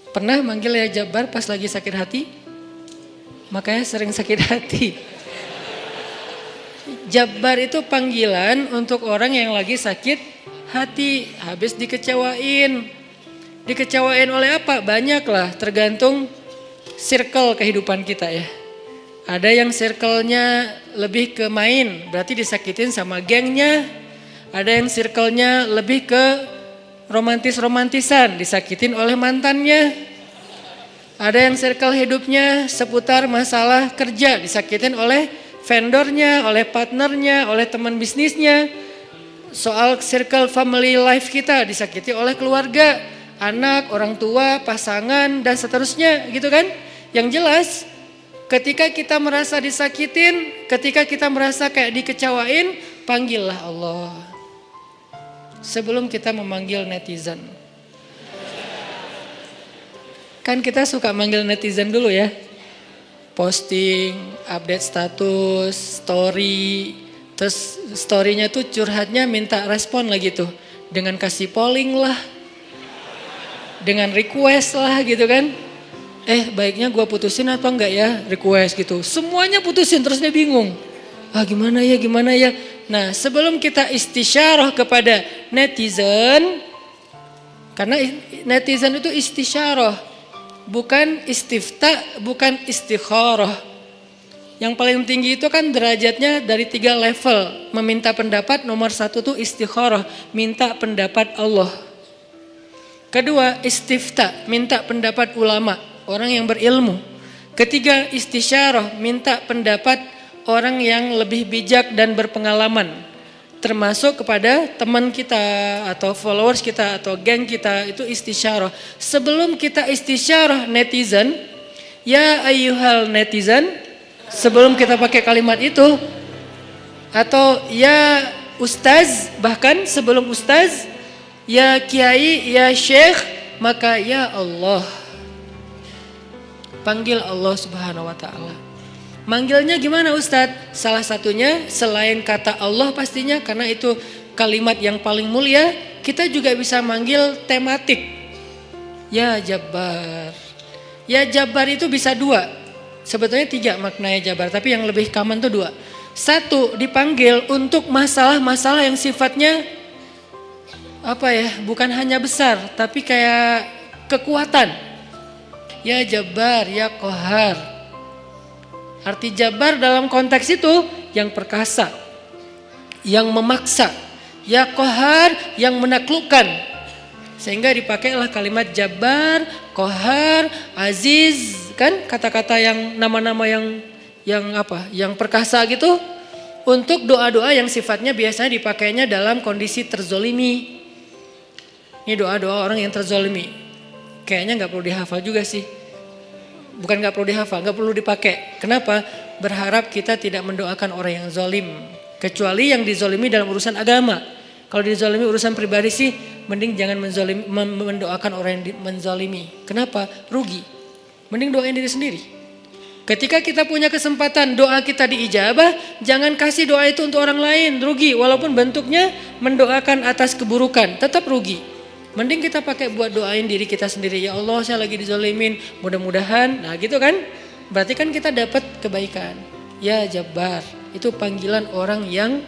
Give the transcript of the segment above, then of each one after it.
Pernah manggil ya Jabbar pas lagi sakit hati? Makanya sering sakit hati. Jabbar itu panggilan untuk orang yang lagi sakit hati, habis dikecewain. Dikecewain oleh apa? Banyak lah, tergantung circle kehidupan kita ya. Ada yang circle-nya lebih ke main, berarti disakitin sama gengnya. Ada yang circle-nya lebih ke romantis-romantisan, disakitin oleh mantannya. Ada yang circle hidupnya seputar masalah kerja, disakitin oleh vendornya, oleh partnernya, oleh teman bisnisnya. Soal circle family life kita disakiti oleh keluarga, anak, orang tua, pasangan, dan seterusnya gitu kan. Yang jelas ketika kita merasa disakitin, ketika kita merasa kayak dikecewain, panggillah Allah. Sebelum kita memanggil netizen. Kan kita suka manggil netizen dulu ya. Posting, update status, story. Terus storynya tuh curhatnya minta respon lagi tuh. Dengan kasih polling lah. Dengan request lah gitu kan. Baiknya gue putusin apa enggak ya, request gitu. Semuanya putusin, terus dia bingung. Gimana ya. Nah, sebelum kita istisyarah kepada netizen, karena netizen itu istisyarah, bukan istifta, bukan istikharah. Yang paling tinggi itu kan derajatnya dari 3 level. Meminta pendapat, nomor 1 tuh istikharah, minta pendapat Allah. Kedua, istifta, minta pendapat ulama, orang yang berilmu. Ketiga, istisyarah, minta pendapat orang yang lebih bijak dan berpengalaman. Termasuk kepada teman kita atau followers kita atau geng kita, itu istisyarah. Sebelum kita istisyarah netizen, ya ayyuhal netizen, sebelum kita pakai kalimat itu, atau ya ustaz, bahkan sebelum ustaz, ya kiai, ya syekh, maka ya Allah. Panggil Allah Subhanahu wa ta'ala. Manggilnya gimana Ustadz? Salah satunya selain kata Allah pastinya, karena itu kalimat yang paling mulia, kita juga bisa manggil tematik. Ya Jabbar. Ya Jabbar itu bisa 2. Sebetulnya 3 maknanya Jabbar, tapi yang lebih common tuh 2. 1, dipanggil untuk masalah-masalah yang sifatnya bukan hanya besar, tapi kayak kekuatan. Ya Jabbar, ya Qahar. Arti Jabbar dalam konteks itu yang perkasa, yang memaksa, ya Qahar, yang menaklukkan. Sehingga dipakailah kalimat Jabbar, Qahar, Aziz, kan kata-kata yang nama-nama yang perkasa gitu, untuk doa-doa yang sifatnya biasanya dipakainya dalam kondisi terzolimi. Ini doa-doa orang yang terzolimi. Kayaknya nggak perlu dihafal juga sih. Bukan gak perlu dihafal, gak perlu dipakai. Kenapa? Berharap kita tidak mendoakan orang yang zolim. Kecuali yang dizolimi dalam urusan agama. Kalau dizolimi urusan pribadi sih, mending jangan mendoakan orang yang menzolimi. Kenapa? Rugi. Mending doain diri sendiri. Ketika kita punya kesempatan doa kita diijabah, jangan kasih doa itu untuk orang lain. Rugi, walaupun bentuknya mendoakan atas keburukan, tetap rugi. Mending kita pakai buat doain diri kita sendiri. Ya Allah, saya lagi dizolimin, mudah-mudahan. Nah gitu kan, berarti kan kita dapat kebaikan. Ya Jabbar, itu panggilan orang yang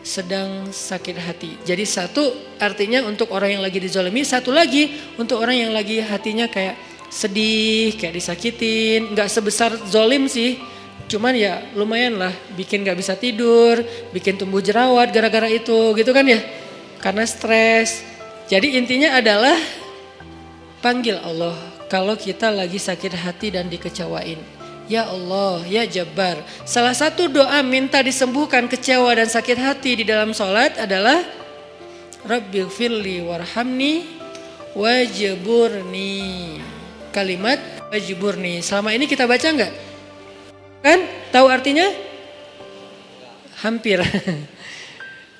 sedang sakit hati. Jadi 1 artinya untuk orang yang lagi dizolimi, 1 lagi untuk orang yang lagi hatinya kayak sedih, kayak disakitin. Gak sebesar zolim sih, cuman ya lumayan lah, bikin gak bisa tidur, bikin tumbuh jerawat gara-gara itu gitu kan ya, karena stres. Jadi intinya adalah panggil Allah kalau kita lagi sakit hati dan dikecewain. Ya Allah, ya Jabbar. Salah satu doa minta disembuhkan kecewa dan sakit hati di dalam sholat adalah Rabbighfirli warhamni wajburni. Kalimat wajburni. Selama ini kita baca enggak? Kan? Tahu artinya? Hampir.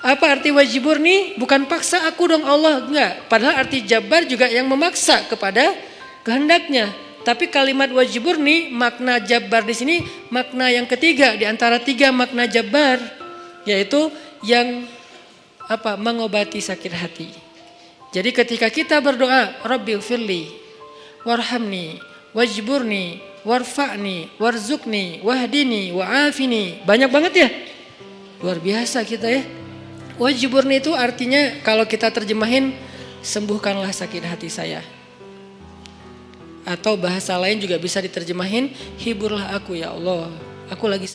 Apa arti wajburni? Bukan paksa aku dong Allah, enggak. Padahal arti Jabbar juga yang memaksa kepada kehendaknya. Tapi kalimat wajburni, makna Jabbar di sini makna yang ketiga di antara 3 makna Jabbar, yaitu yang mengobati sakit hati. Jadi ketika kita berdoa, Rabbighfirli, warhamni, wajburni, warfa'ni, warzukni, wahdini, wa'afini. Banyak banget ya. Luar biasa kita ya. Wajburni itu artinya kalau kita terjemahin, sembuhkanlah sakit hati saya. Atau bahasa lain juga bisa diterjemahin, hiburlah aku ya Allah. Aku lagi